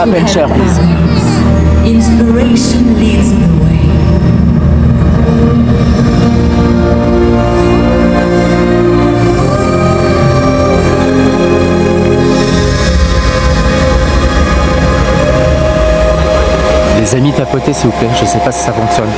à peine cher, please. Inspiration leads the way. Les amis, tapotez s'il vous plaît, je sais pas si ça fonctionne.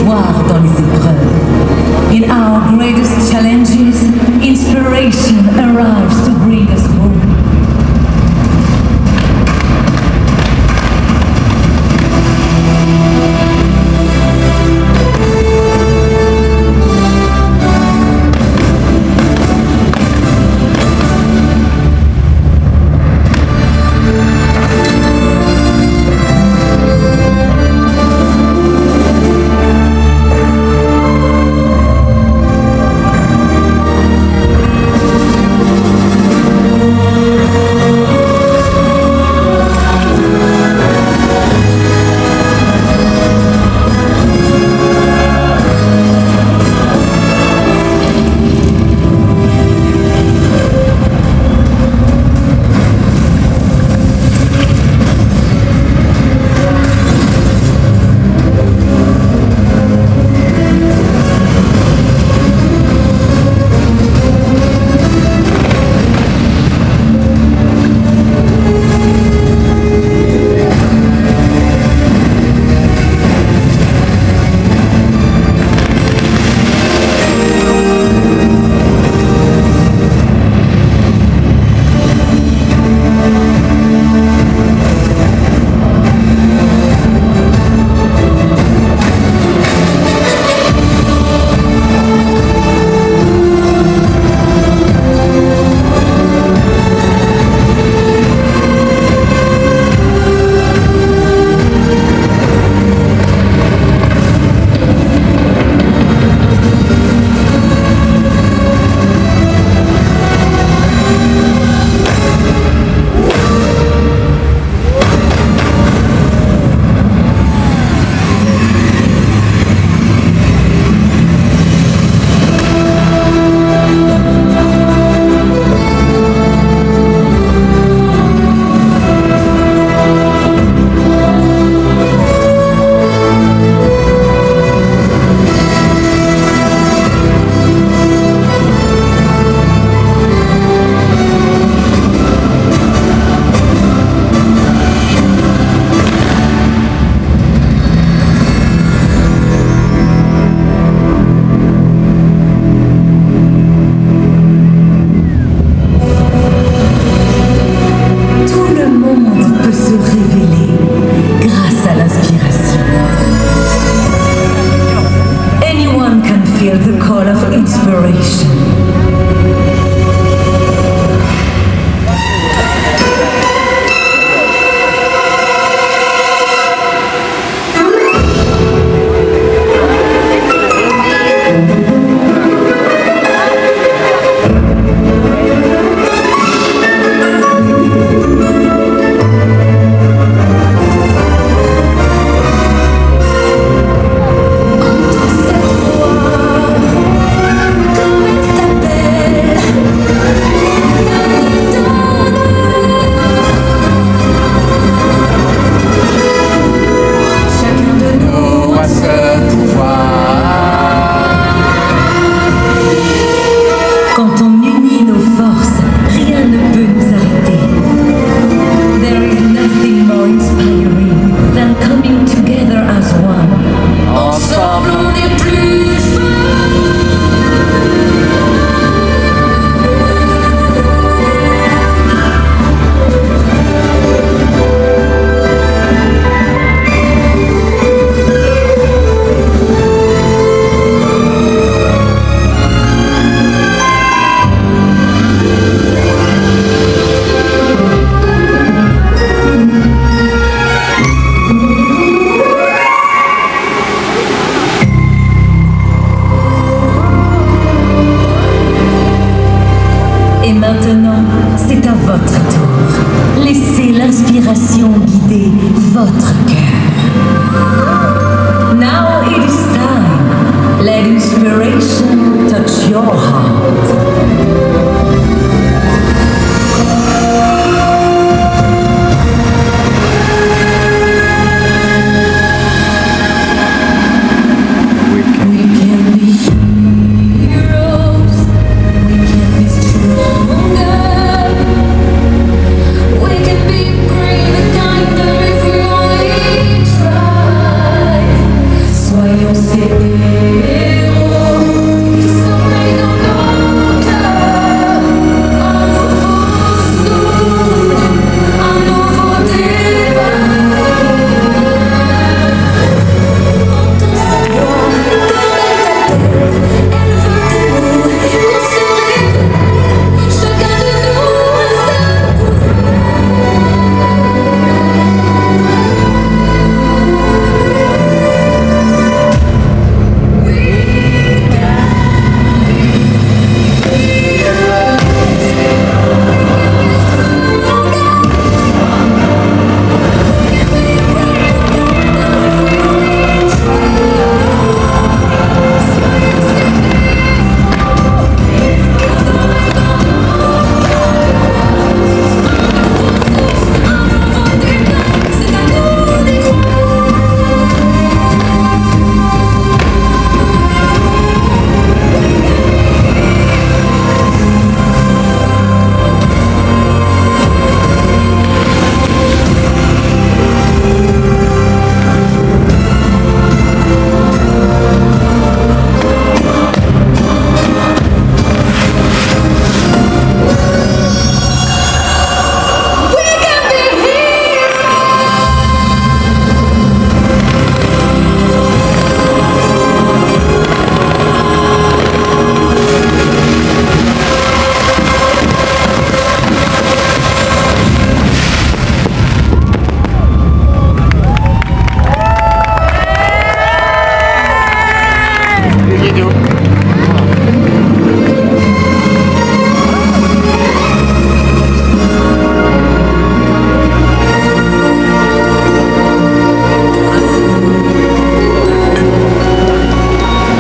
victoire dans les épreuves. In our greatest challenges, inspiration arrives to bring us home. Maintenant, c'est à votre tour. Laissez l'inspiration guider votre cœur. Now it is time. Let inspiration touch your heart. Soyons ces héros qui sommeillent dans nos cœurs. Un nouveau souffle, un nouveau départ. Entends sa voix, elle veut de nous, qu'on se réveille, chacun de nous a sa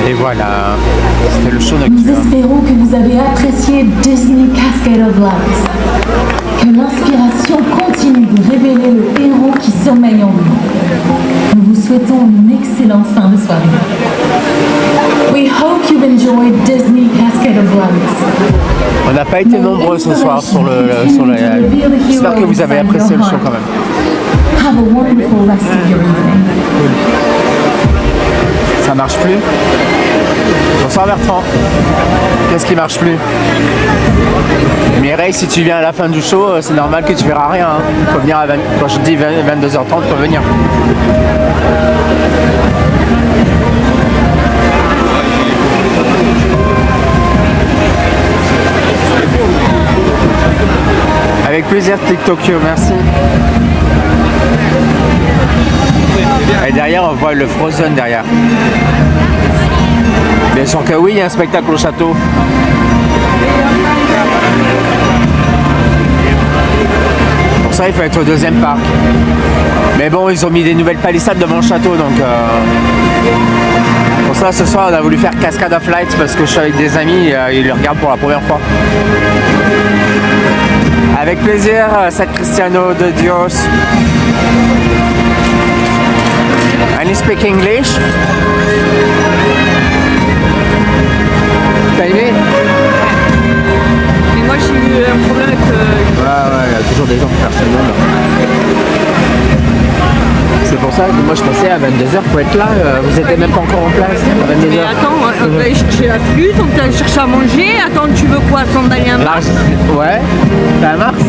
Et voilà, c'était le show Nous nocturne. espérons que vous avez apprécié Disney Cascade of Lights. Que l'inspiration continue de révéler le héros qui sommeille en vous. Nous vous souhaitons une excellente fin de soirée. We hope you've enjoyed Disney Cascade of Lights. On n'a pas été nombreux ce soir sur le live. J'espère que vous avez apprécié le show quand même. Have a wonderful rest of your evening. Ça marche plus? Bonsoir Bertrand. Qu'est-ce qui marche plus? Mireille, si tu viens à la fin du show, c'est normal que tu verras rien. Hein. Faut venir à quand je dis 22h30, faut venir. Avec plaisir TikTokio, merci. Et derrière, on voit le Frozen derrière. Bien sûr que oui, il y a un spectacle au château. Pour ça, il faut être au deuxième parc. Mais bon, ils ont mis des nouvelles palissades devant le château, donc... Pour ça, ce soir, on a voulu faire Cascade of Lights parce que je suis avec des amis, ils le regardent pour la première fois. Avec plaisir, Seth Cristiano de Dios. And you speak English? T'as aimé? Mais moi j'ai eu un problème avec Ouais, il y a toujours des gens qui cherchent le monde. C'est pour ça que moi je pensais à 22h, faut être là, vous étiez même pas encore en place à 22h. Mais attends, on va aller chercher la flûte, on peut aller chercher à manger. Attends, tu veux quoi? Sandalia à Mars? Ouais, t'as un Mars?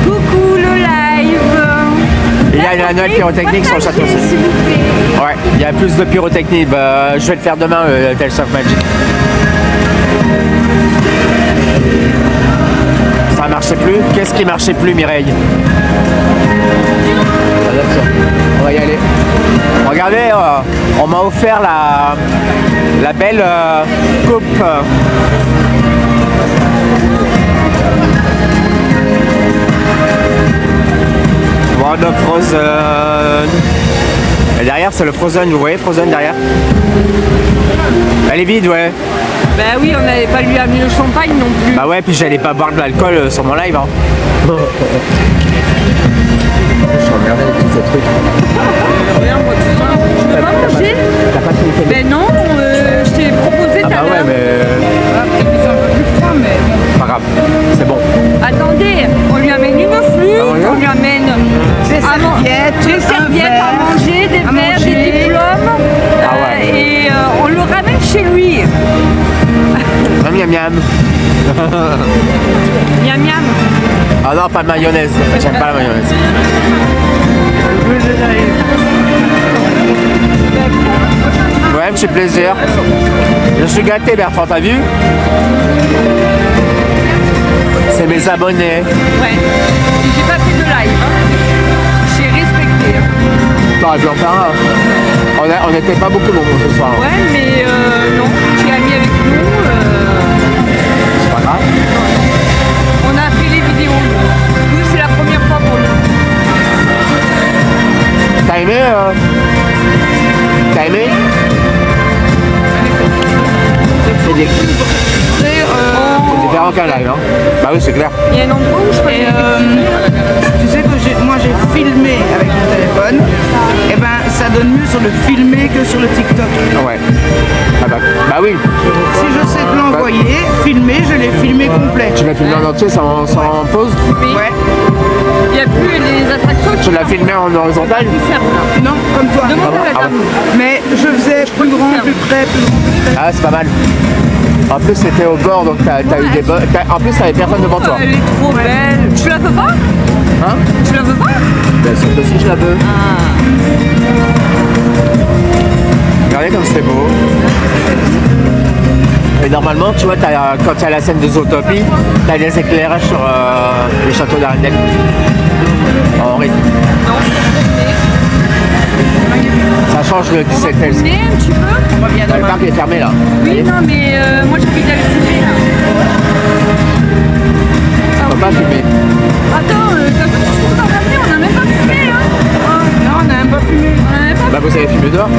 Coucou le live. Il y a la Noël pyrotechnique sur le château aussi. S'il vous plaît. Ouais, il y a plus de pyrotechnie. Bah, je vais le faire demain, Tales of Magic. Ça marchait plus? Qu'est-ce qui marchait plus, Mireille? On va y aller. Regardez, on m'a offert la belle coupe. World of Frozen. Et derrière, c'est le Frozen, vous voyez Frozen derrière? Elle est vide, ouais. Bah oui, on n'avait pas lui amené le champagne non plus. Bah ouais, puis j'allais pas boire de l'alcool sur mon live. Hein. Je regardais tous ces trucs. Regarde, moi tout ça. Tu veux pas manger? T'as pas tout fait? Ben non, je t'ai proposé Ah tout à bah ouais, l'heure. mais Ils sont un peu plus froids, mais... pas grave, c'est bon. Attendez, on lui amène une flûte, Ah ouais. on lui amène Des serviettes, des serviettes à manger, des verres, des diplômes. Ah Miam miam. Ah non, pas de mayonnaise. J'aime pas la mayonnaise. Ouais, me fait plaisir. Je suis gâté, Bertrand, t'as vu? C'est mes abonnés. Ouais. J'ai pas fait de live. Hein. J'ai respecté. Hein. T'aurais pu en faire un. On n'était pas beaucoup nombreux ce soir. Ouais, mais non. Tu as mis avec nous. C'est pas grave. On a fait les vidéos. Nous, c'est la première fois pour nous. T'as aimé T'as aimé? C'est différent qu'un live, hein? Bah oui, c'est clair. Il y a un endroit où je peux. Tu sais que moi j'ai filmé avec mon téléphone, et ben ça donne mieux sur le filmé que sur le TikTok. Ouais. Ah bah oui. Si je sais te l'envoyer, filmé, je l'ai filmé complet. Tu l'as filmé en entier sans pause? Oui. Ouais. Il n'y a plus les attractions. Tu l'as filmé en horizontal? Non, comme toi. Demande à la Ah dame. Mais je faisais plus grand, plus près, plus grand, plus près. Ah, c'est pas mal. En plus, c'était au bord, donc t'as eu des bonnes. En plus, t'avais personne devant toi. Elle est trop belle. Tu la veux pas? Hein? Tu la veux pas? Ben, c'est aussi que je la veux. Regardez comme c'est beau. Et normalement, tu vois, quand il y a la scène de Zootopie, t'as des éclairages sur le château d'Arendelle. En rythme. Non. Ça change le 17 Mais un petit peu. On revient Le demain. parc est fermé là. Oui, non, mais moi j'ai envie d'aller filmer là. On peut pas filmer. Attends, t'as vu tout ce qu'on a ramené? On n'a même pas filmé, hein? Non, on n'a même pas fumé. On n'a même pas Bah vous avez filmé dehors.